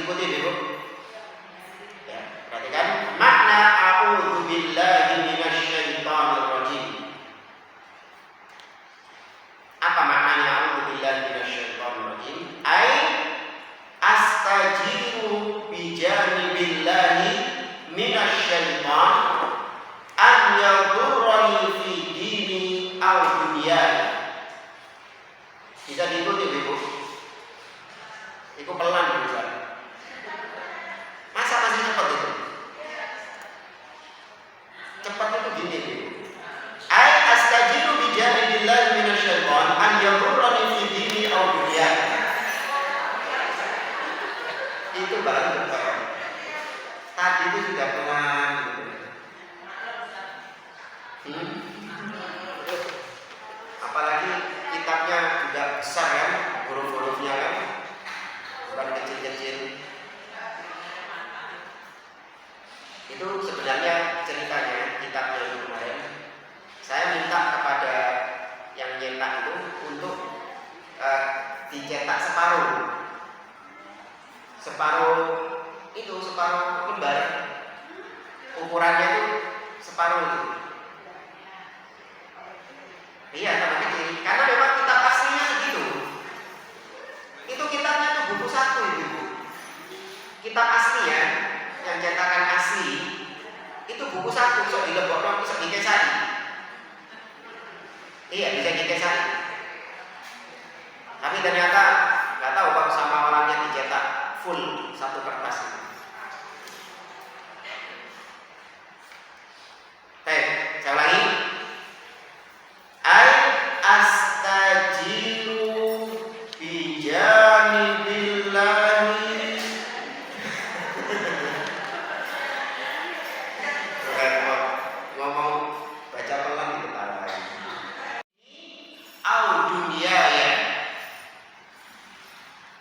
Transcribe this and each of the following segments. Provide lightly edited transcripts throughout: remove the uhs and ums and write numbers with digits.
diikuti Ibu? Ya, perhatikan makna a'udzu billahi minasyaitonir rajim. Apa maknanya a'udzu billahi minasyaitonir rajim? Ai astajiru bi janibillahi minasyaiton an yadurrani fi dini aw dunyaya. Bisa diikuti Ibu? Itu pelan bisa. Masa masih cepat itu? Cepat itu gini Ibu. Ai astajiru bi janibillahi minasyaiton an yadurrani fi dini aw dunyaya. Itu baru cepat. Tadi itu sudah pelan gitu. Apalagi kitabnya juga besar kan, huruf-hurufnya kan, bukan kecil-kecil. Itu sebenarnya ceritanya kitabnya itu kemarin. Saya minta kepada yang nyetak itu untuk dicetak separuh lembar. Ukurannya itu separuh itu. Iya, tambah kecil. Karena memang kitab aslinya segitu. Itu kitabnya tuh buku satu Ibu. Kitab asli ya, yang cetakan asli itu buku satu, bisa dilebokno, bisa dikesari. Iya, bisa dikesari. Tapi ternyata nggak tahu kalau sama orangnya dicetak full satu kertas. Saya ulangi. Ai astajiru bi janibillahi. Ngomong baca pelan di kepala. Au dunyaya.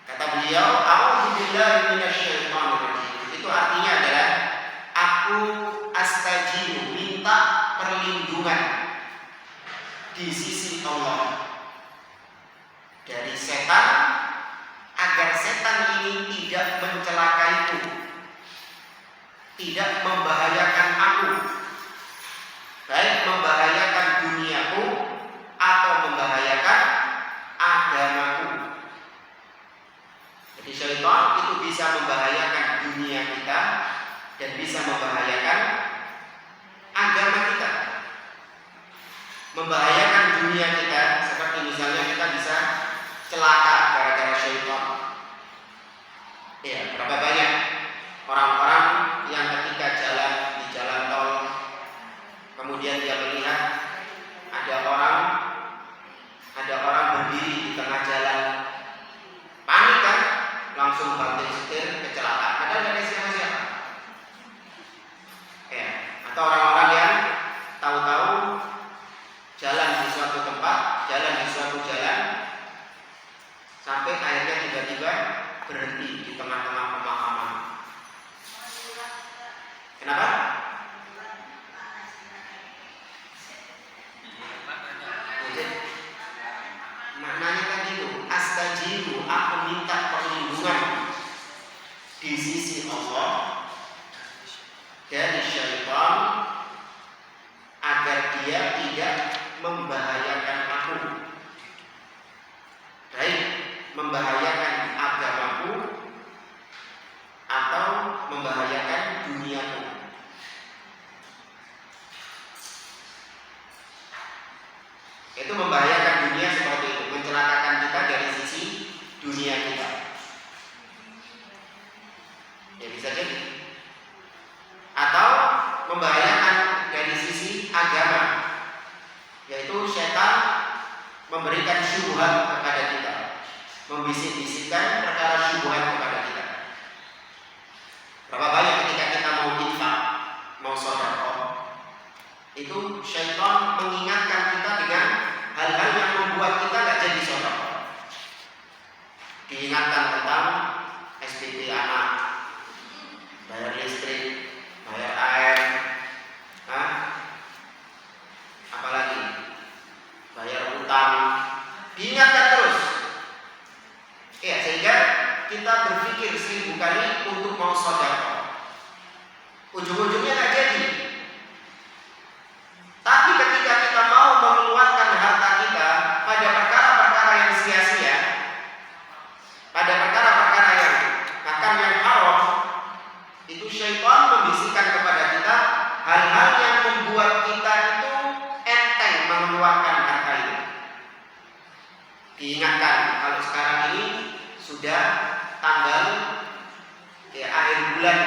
Kata beliau, a'udzu billahi minasyaitonir rajim. Itu artinya adalah aku astajiru, minta perlindungan di sisi Allah dari setan, agar setan ini tidak mencelakaiku, tidak membahayakan aku, baik membahayakan duniaku atau membahayakan agamaku. Jadi syaitan itu bisa membahayakan dunia kita dan bisa membahayakan agama kita. Membahayakan dunia kita seperti misalnya kita bisa celaka gara-gara syaitan. Ya, berapa banyak orang-orang yang ketika jalan di jalan tol, kemudian dia melihat ada orang berdiri di tengah jalan, panik kan, langsung banting setir, kecelakaan. Padahal nggak ada siapa-siapa. Ya, atau orang-orang yang tahu-tahu jalan di suatu tempat, jalan di suatu jalan, sampai akhirnya tiba-tiba berhenti di tengah-tengah pemakaman. Kenapa? Maknanya kan itu, astajiru, aku minta perlindungan di sisi Allah dari syaitan agar dia tidak membahayakan aku, baik membahayakan agamaku atau membahayakan duniaku. Itu membahayakan dunia seperti itu, mencelakakan kita dari sisi dunia kita. Ya bisa jadi. Atau membahayakan dari sisi agama, yaitu setan memberikan syubhat kepada kita, membisik-bisikkan perkara syubhat kepada kita. Berapa banyak ketika kita mau infak, mau sedekah, itu syaitan mengingatkan kita dengan hal-hal yang membuat kita nggak jadi sedekah. Diingatkan tentang SPP anak, bayar listrik, bayar air, apalagi bayar utang, diingatkan terus. Ya, sehingga kita berpikir 1000 kali sudah tanggal akhir bulan,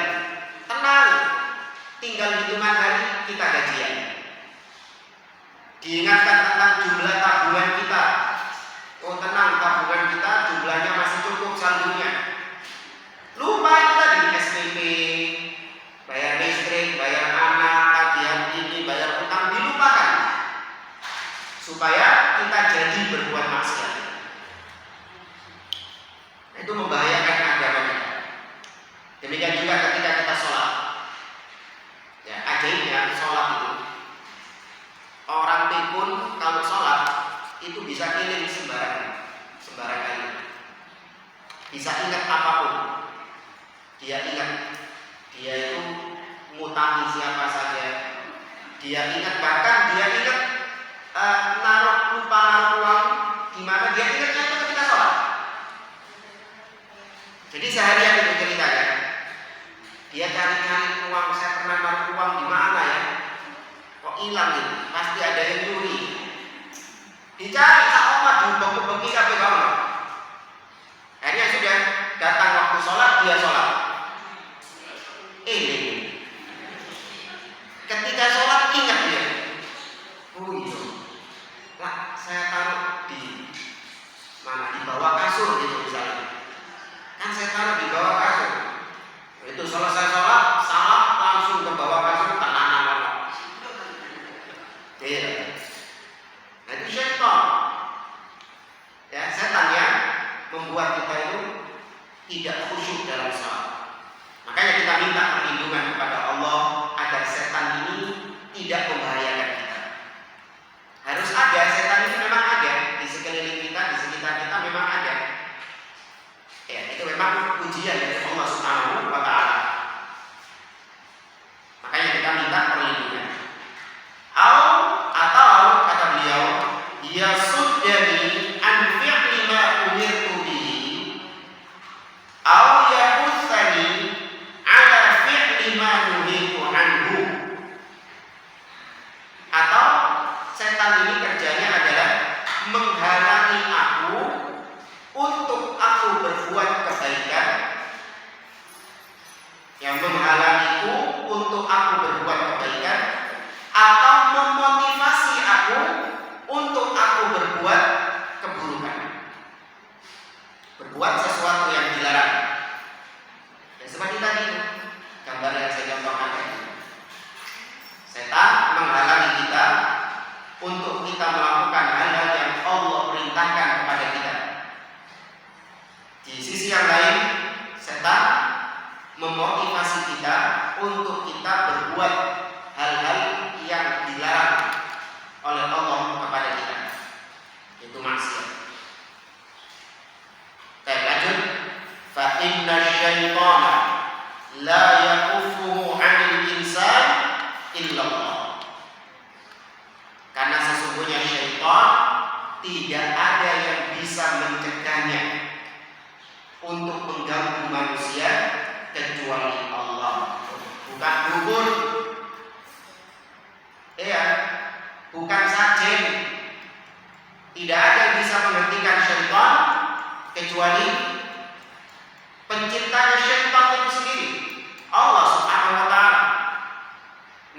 tenang, tinggal hitungan hari kita gajian. Diingatkan tentang jumlah tabungan kita. Oh tenang, tabungan kita jumlahnya masih cukup saldonya. Lupa itu tadi SPP, bayar listrik, bayar anak, tagihan ini, bayar utang, dilupakan supaya kita jadi berbuat maksiat. Itu membahayakan agama kita. Demikian juga ketika kita sholat. Ya, ajaibnya sholat itu, orang pikun kalau sholat itu bisa keliling sembarang kali, bisa ingat apapun. Dia ingat, dia itu ngutangi siapa saja. Dia ingat, bahkan dia ingat lupa naruh uang gimana, dia ingatnya itu ketika sholat. Jadi seharian itu ceritanya, dia cari-cari uang, saya pernah naruh uang di mana ya? Kok hilang gitu? Pasti ada yang nyuri. Dicari sama oma dibeki kabeh kamu. Akhirnya sudah datang waktu sholat, dia sholat. Ini ketika sholat ingat dia. Oh iya, lah saya taruh di mana, di bawah kasur gitu misalnya. Kan saya taruh di bawah kasur. Itu selesai sholat, salam langsung ke bawah kasur, tenanan orang. Iya. Nah itu syaitan. Ya, setan yang membuat kita itu tidak khusyuk dalam sholat. Makanya kita minta perlindungan kepada Allah agar setan ini tidak membahayakan kita. Harus ada, setan ini memang ada di sekeliling kita, di sekitar kita memang ada. Ya, itu memang ujian dari Allah Subhanahu wa Ta'ala. Makanya kita minta perlindungan. Atau kata beliau, yasuddani an fi'li ma umirtu bihi, aw yahussani ala fi'li ma nuhitu anhu. Atau setan ini kerjanya adalah menghalangi aku untuk aku berbuat kebaikan, yang menghalangiku untuk aku berbuat kebaikan, atau memotivasi aku untuk aku berbuat keburukan, berbuat sesuatu yang dilarang. Dan seperti tadi gambar yang saya contohkan tadi, setan menghalangi kita untuk kita melakukan hal-hal yang Allah perintahkan kepada kita. Di sisi yang lain, setan memotivasi kita untuk kita berbuat hal-hal yang dilarang oleh Allah kepada kita, itu maksiat. Baik, lanjut. Fa inna syaitana la yaqufuhu 'anil insan illa Allah. Karena sesungguhnya syaitan tidak ada yang bisa mencegahnya untuk mengganggu manusia kecuali Allah. Bukan dukun, bukan sajen. Tidak ada yang bisa menghentikan syaitan kecuali penciptanya syaitan itu sendiri, Allah Subhanahu wa Ta'ala.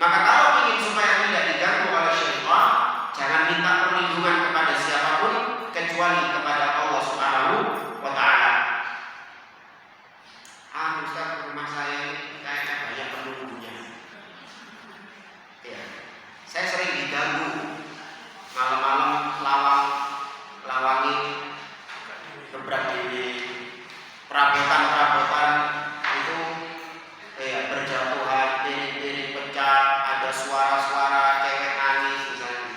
Maka kalau ingin supaya tidak diganggu oleh syaitan, jangan minta perlindungan kepada siapapun kecuali kepada Allah Subhanahu wa Ta'ala. Ustaz, rumah saya ini kayaknya banyak penunggunya. Ya, saya sering diganggu malam-malam, lawangi beberapa perabotan itu berjatuhan, piring pecah, ada suara-suara cewek nangis misalnya.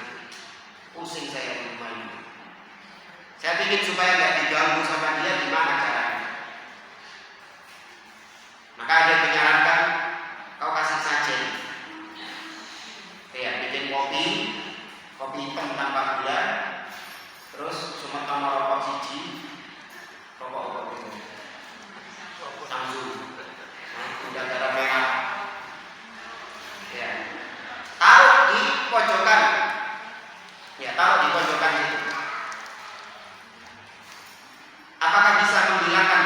Pusing saya di rumah ini. Saya ingin supaya nggak diganggu sama dia, gimana caranya? Maka ada yang menyarankan kau kasih sajen, bikin kopi hitam tanpa gula, terus cuma tambah rokok siji, rokok itu Samsung, udah garam merah, taruh di pojokan, taruh di pojokan itu. Apakah bisa menghilangkan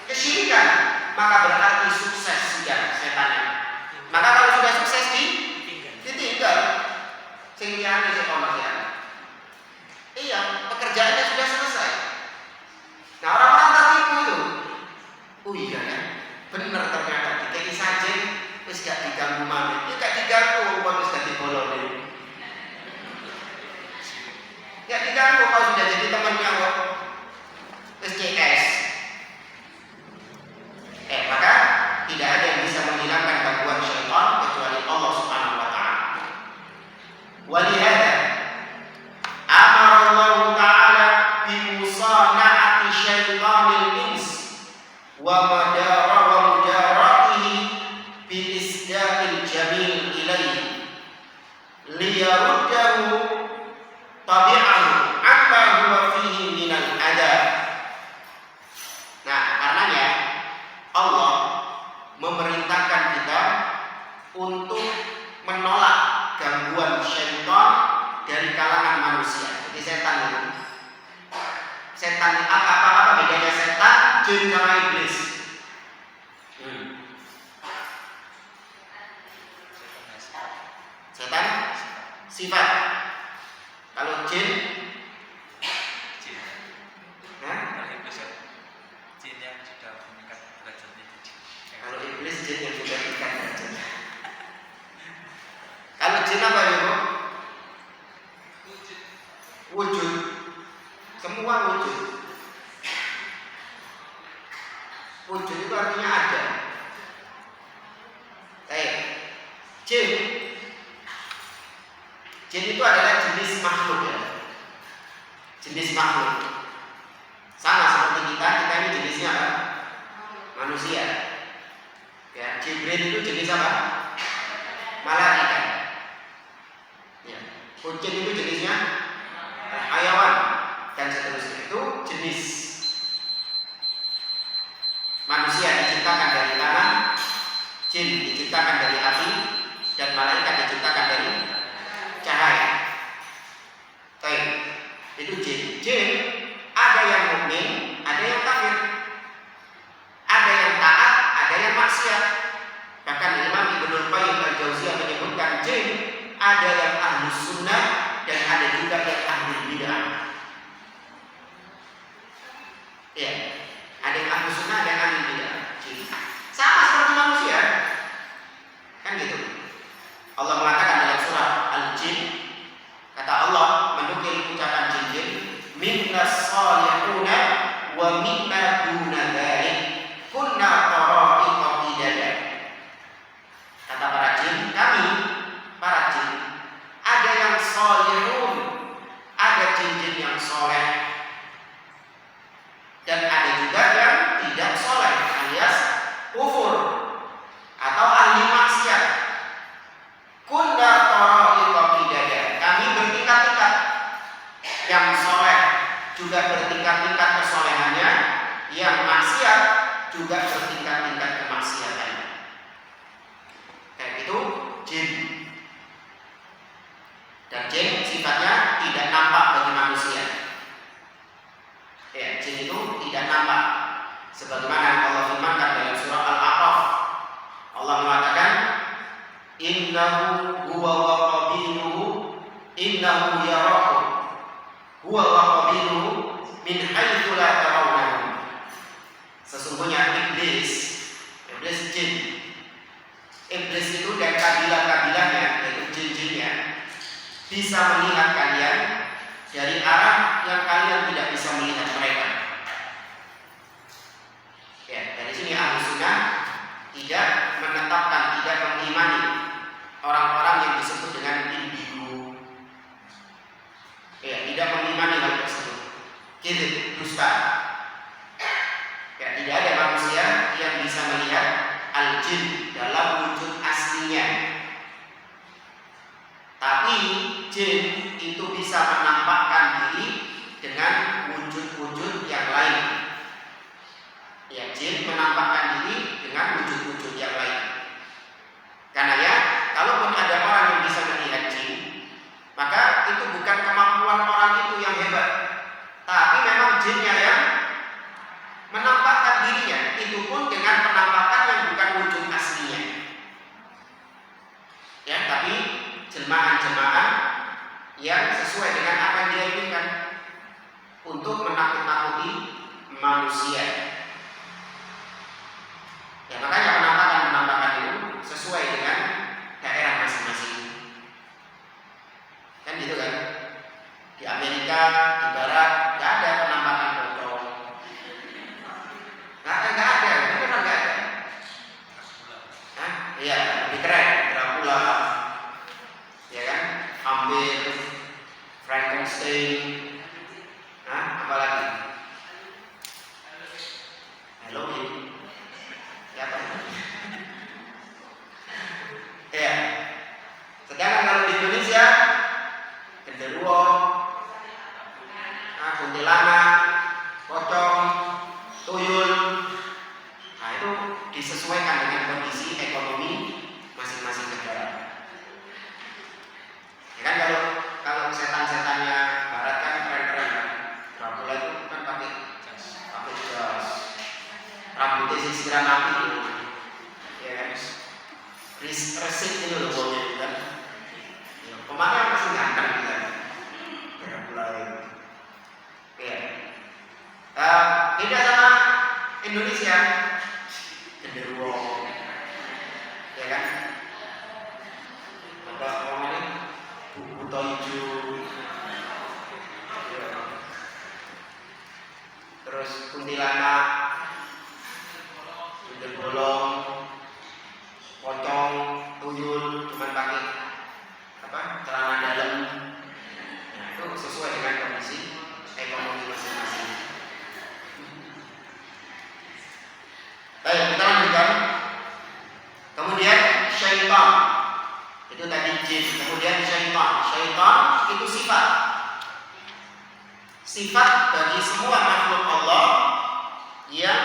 kesyirikan, maka berarti sukses sudah setannya. Maka kalau sudah sukses ditinggal, sing liyane sing komersial. Iya, pekerjaannya sudah selesai. Nah, orang-orang tertipu itu. Oh iya ya, benar ternyata dikei sajen wis gak diganggu maneh. Ya gak diganggu wong wis dadi bolone. Gak diganggu kalau sudah jadi temannya kok. Wis CS. Maka tidak ada yang bisa menghilangkan gangguan syaitan kecuali Allah Subhanahu wa taala. Walihada amara Allah taala bi musana'ati syaitanil ins wa mudaratihi bi isda'il jamil ilaihi liyaruddahu tabi'ahu amma huwa fihi minal adab. Nah, karenanya Allah memerintahkan kita untuk menolak gangguan syaitan dari kalangan manusia. Jadi setan itu, setan apa bedanya setan, jin sama iblis? Setan sifat. Kalau jin, jin yang sudah meningkat derajatnya. Kalau iblis jin yang sudah meningkat derajatnya. Kalau jin apa ya, Bu? Wujud. Semua wujud. Wujud itu artinya ada. Jin. Jin itu adalah jenis makhluk ya. Jenis makhluk. Sama seperti kita ini jenisnya apa? Manusia. Ya, Jibril itu jenis apa? Malaikat. Ya, kucing itu jenisnya hayawan dan seterusnya. Itu jenis. Manusia diciptakan dari tanah, jin diciptakan dari api, dan malaikat diciptakan dari cahaya. Baik, itu jin. Jin ada yang mukmin, ada yang kafir, ada yang taat, ada yang maksiat. Bahkan Imam Ibnul Qayyim al-Jauziyah menyebutkan jin ada yang ahli sunnah dan ada juga yang ahli bid'ah. Ya, ada yang ahli sunnah dan ahli bid'ah. Jin sama seperti manusia, kan gitu. Allah mengatakan dalam surah Al-Jin, kata Allah menukil ucapan jin-jin, minnas salihuna wa minna duna dzalik kunna tara'iqa qidada. Kata para jin, kami para jin ada yang salihun, ada jin-jin yang soleh, dan ada juga yang tidak soleh alias kufur atau ahli maksiat. Kunna tara'iqa qidada, kami bertingkat-tingkat. Yang soleh juga bertingkat-tingkat kesolehannya, yang maksiat juga bertingkat-tingkat kemaksiatannya. Kayak itu jin. Dan jin sifatnya tidak nampak bagi manusia. Ya, jin itu tidak nampak. Sebagaimana Allah firmankan dalam surah Al-A'raf. Allah mengatakan, innahu huwa wa qabiluhu innahu yarakum huwa wa qabiluhu min haitsu la tarawnahu. Sesungguhnya iblis jin. Iblis itu dan kabilah-kabilahnya, yaitu jin-jinnya, bisa melihat kalian dari arah yang kalian tidak bisa melihat mereka. Ya, dari sini Ahlu Sunnah tidak menetapkan, tidak mengimani orang-orang yang disebut dengan indigo. Ya, tidak mengimani hal tersebut. Kizib, dusta. Ya, tidak ada manusia yang bisa melihat al-jin dalam wujud aslinya. Tapi jin itu bisa menampakkan diri dengan wujud-wujud yang lain. Ya, jin menampakkan diri dengan wujud-wujud yang lain. Karena ya, kalaupun ada orang yang bisa melihat jin, maka itu bukan kemampuan orang itu yang hebat, tapi memang jinnya yang menampakkan dirinya. manusia. Ya makanya penampakan itu sesuai dengan daerah masing-masing. Kan gitu kan? Di Amerika, di Barat nggak ada penampakan pocong. Nggak ada, beneran nggak ada. Hah? Iya, lebih keren, Dracula, ya kan? Hampir, Frankenstein, apa lagi? Halloween, siapa? Ya. Sedangkan kalau di Indonesia, genderuwo, kuntilanak, pocong, tuyul, nah itu disesuaikan dengan kondisi ekonomi masing-masing negara. Ya kan kalau setan-setannya Barat kan keren-keren kan, Dracula itu kan pakai jas, rambutnya sisiran api gitu, ya kan, resik itu loh baunya itu kan, pemakaian masih ganteng gitu kan, Dracula itu. Ya. Beda sama Indonesia, genderuwo, ya kan? Ada orang ini buta hijau, ya. Terus kuntilanak, gundul bolong, pocong, tuyul, cuman pakai celana dalam. Nah, itu sesuai dengan kondisi ekonomi masing-masing. Baik, kita lanjutkan. Kemudian syaitan, itu tadi jin. Kemudian syaitan itu sifat bagi semua makhluk Allah yang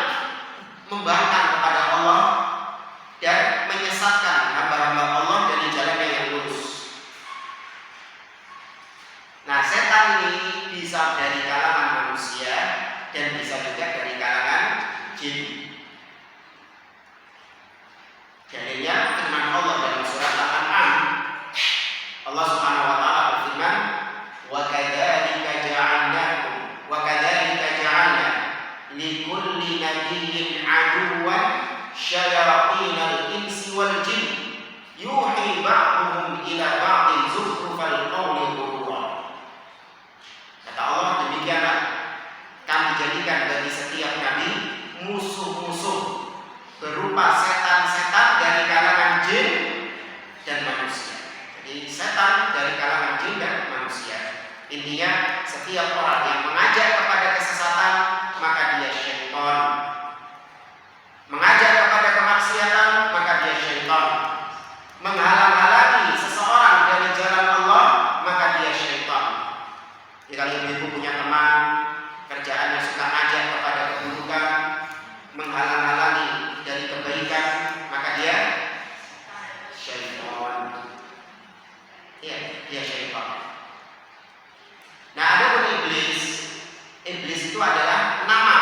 membangkang kepada Allah dan menyesatkan hamba-hamba Allah dari jalannya yang lurus. Nah, setan ini bisa dari kalangan manusia dan bisa juga dari kalangan jin. Dalilnya firman Allah dalam surat Al-An'am. Allah Subhanahu wa taala berfirman, "Wa kadzalika ja'alna likulli nabiyyin 'aduwwan syayatinal insi wal jin yuhi ba'dhum ila ba'din zukhrufal qawli ghurura." Kata Allah, demikianlah kami jadikan bagi setiap nabi musuh-musuh berupa setan-setan dari kalangan jin dan manusia. Jadi setan dari kalangan jin dan manusia. Intinya setiap orang yang mengajak kepada kesesatan maka dia syaitan. Mengajak kepada kemaksiatan maka dia syaitan. Menghalang-halangi seseorang dari jalan Allah maka dia syaitan. Jadi kalau ibu punya teman kerjaannya suka ngajak kepada keburukan, menghalang-halangi dari kebaikan, maka dia syaitan. Ya, dia syaitan. Nah, adapun iblis itu adalah nama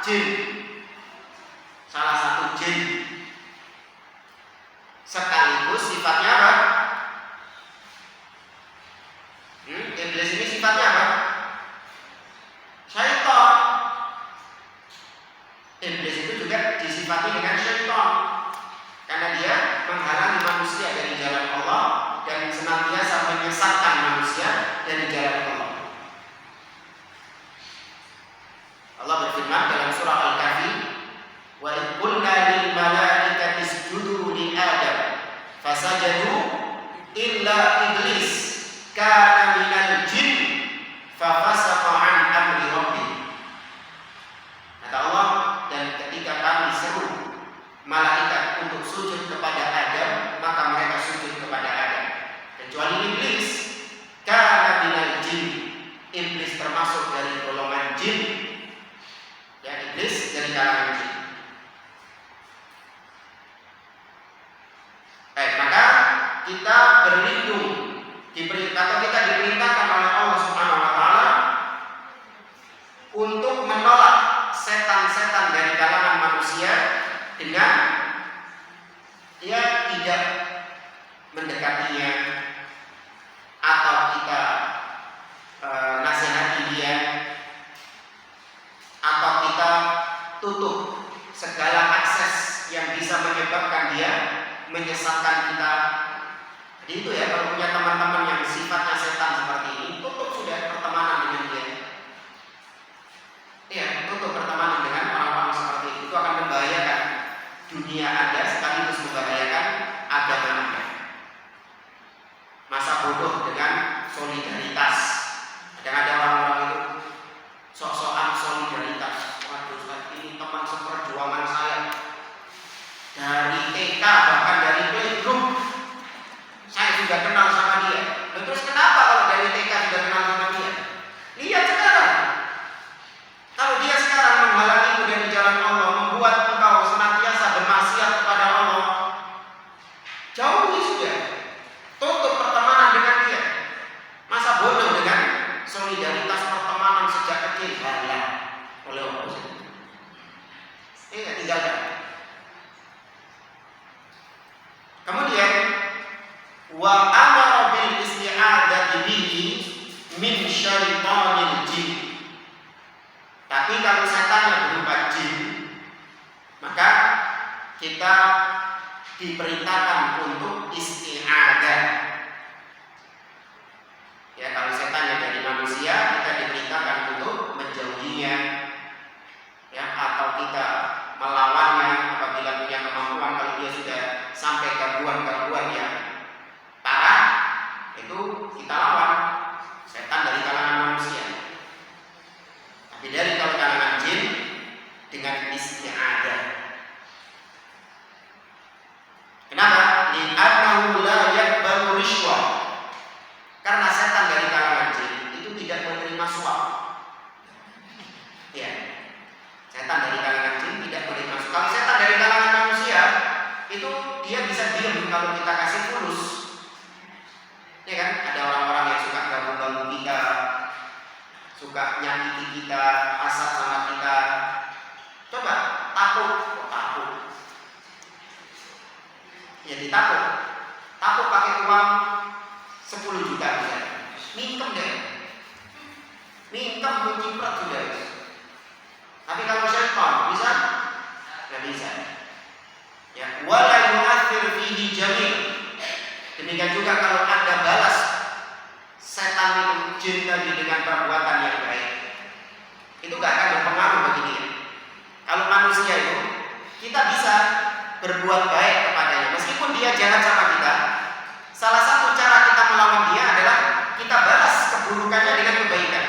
jin, salah satu jin. Sekaligus sifatnya apa? Iblis ini sifatnya apa? Syaitan. Iblis itu juga disifati dengan syaitan karena dia menghalangi manusia dari jalan Allah dan senantiasa menyesatkan manusia dari jalan Allah. Allah berfirman dalam surah Al-Kahfi, "Wa idh qulna lil malaikati isjudu li Adam fasajadu illa iblis kana minal jin fafasaqa an amri rabbih." Kata Allah, dan ketika kami seru malaikat untuk sujud kepada Adam, maka mereka sujud kepada Adam, kecuali iblis. Kana minal jin, iblis termasuk dari golongan jin. Ya, iblis dari kalangan jin. Baik, maka kita berlindung atau kita diperintahkan oleh Allah Subhanahu wa taala untuk menolak setan-setan dari kalangan manusia dengan dia tidak mendekatinya atau kita nasihati dia segala akses yang bisa menyebabkan dia menyesatkan kita. Jadi itu ya, kalau punya teman-teman yang sifatnya setan seperti ini, tutup sudah pertemanan dengan dia. Iya, tutup pertemanan dengan orang-orang seperti itu. Itu akan membahayakan dunia Anda sekaligus membahayakan agama Anda. Masa bodoh dengan solidaritas. Kadang ada orang-orang itu sok-sokan solidaritas. Waduh, ini teman seperjuangan saya dari TK, bahkan dari playgroup. Saya juga kenal sama dia. Terus kenapa kalau dari TK sudah kenal sama dia? Lihat sekarang. Kalau dia sekarang menghalangimu dari jalan Allah, membuat engkau senantiasa bermaksiat kepada Allah, jauhi sudah. Tutup pertemanan dengan dia. Masa bodoh dengan solidaritas pertemanan sejak kecil? Halah oleh Allah. Tinggalkan. Kemudian wa amara bil isti'adzati bihi min syaitanil jin. Tapi kalau setannya berupa jin, maka kita diperintahkan untuk isti'adzah. Ya, kalau setannya dari manusia, kita diperintahkan untuk menjauhinya. Ya, atau kita melawannya apabila punya kemampuan. Kalau dia sudah sampai gangguan-gangguan yang parah, itu kita lawan. Setan dari kalangan manusia. Tapi dari kalangan jin dengan isti'adzah. Kenapa? Li'annahu la yaqbalu rishwah. Karena setan dari kalangan jin itu tidak menerima suap. Ya. Setan dari kalangan jin tidak menerima suap. Kalau setan dari kalangan manusia, itu dia bisa diam kalau kita kasih fulus. Ya kan? Ada orang-orang yang suka ganggu-ganggu kita, suka nyakiti kita, hasad sama kita. Coba takut, takut. Ya ditakut. Takut pakai uang 10 juta misalnya. Mingkem deh. Mingkem menciprat sudah. Tapi kalau syaitan bisa? Nggak bisa. Ya, wala yu'athir fihi jamil. Demikian juga kalau Anda balas setan itu, jin tadi, dengan perbuatan yang baik, itu gak akan berpengaruh bagi dia. Kalau manusia itu, kita bisa berbuat baik kepadanya meskipun dia jahat sama kita. Salah satu cara kita melawan dia adalah kita balas keburukannya dengan kebaikan.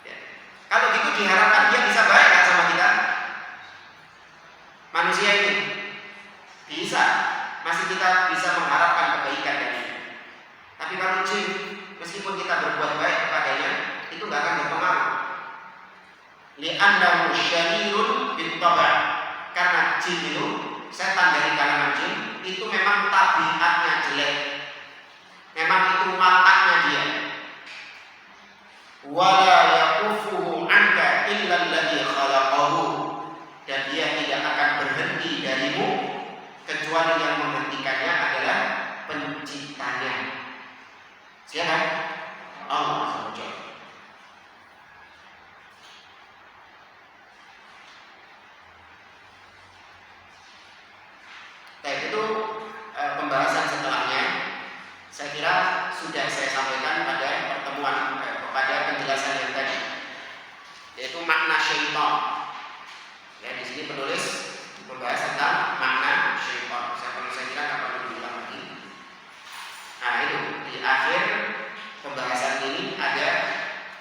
Ya. Kalau gitu diharapkan dia bisa baik gak sama kita? Manusia ini bisa, masih kita bisa mengharapkan kebaikan darinya. Tapi kalau jin, meskipun kita berbuat baik kepadanya, itu gak akan berpengaruh. Li'annahu syarirun bit-taba'. Karena jin itu, setan dari kalangan jin, itu memang tabiatnya jelek. Memang itu wataknya dia. Wala yaqufuhu anka illa alladhi khalaqahu. Dan dia tidak akan berhenti darimu kecuali yang menghentikannya adalah penciptanya. Siapa? Allah SWT. Baik, itu pembahasan setelahnya. Saya kira sudah saya sampaikan pada pertemuan pada penjelasan yang tadi, yaitu makna syaitan. Ya, di sini penulis membahas tentang makna syaitan. Saya kira nggak perlu diulang lagi. Nah, itu di akhir pembahasan ini ada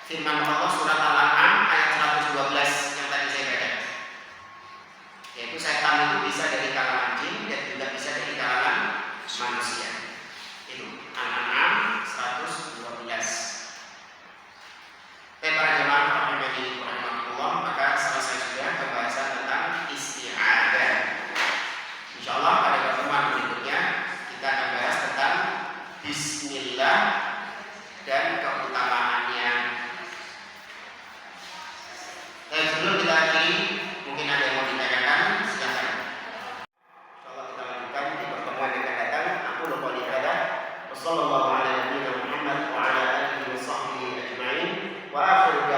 firman Allah surat Al-An'am ayat 112 yang tadi saya baca. Yaitu setan itu bisa dari kalangan jin dan juga bisa dari kalangan manusia. Itu Al-An'am 112. Para jemaah rahimani wa rahimakumullah, maka selesai sudah pembahasan tentang isti'adzah. Insyaallah pada pertemuan berikutnya kita akan bahas tentang bismillah dan keutamaannya. Dan sebelum kita akhiri, mungkin ada yang mau ditanyakan, silakan. Insyaallah kita lanjutkan di pertemuan yang akan datang. Aku lupa hadza. Wassallallahu ala nabiyyina Muhammad wa ala alihi wa sahbihi ajma'in. Wa akhiru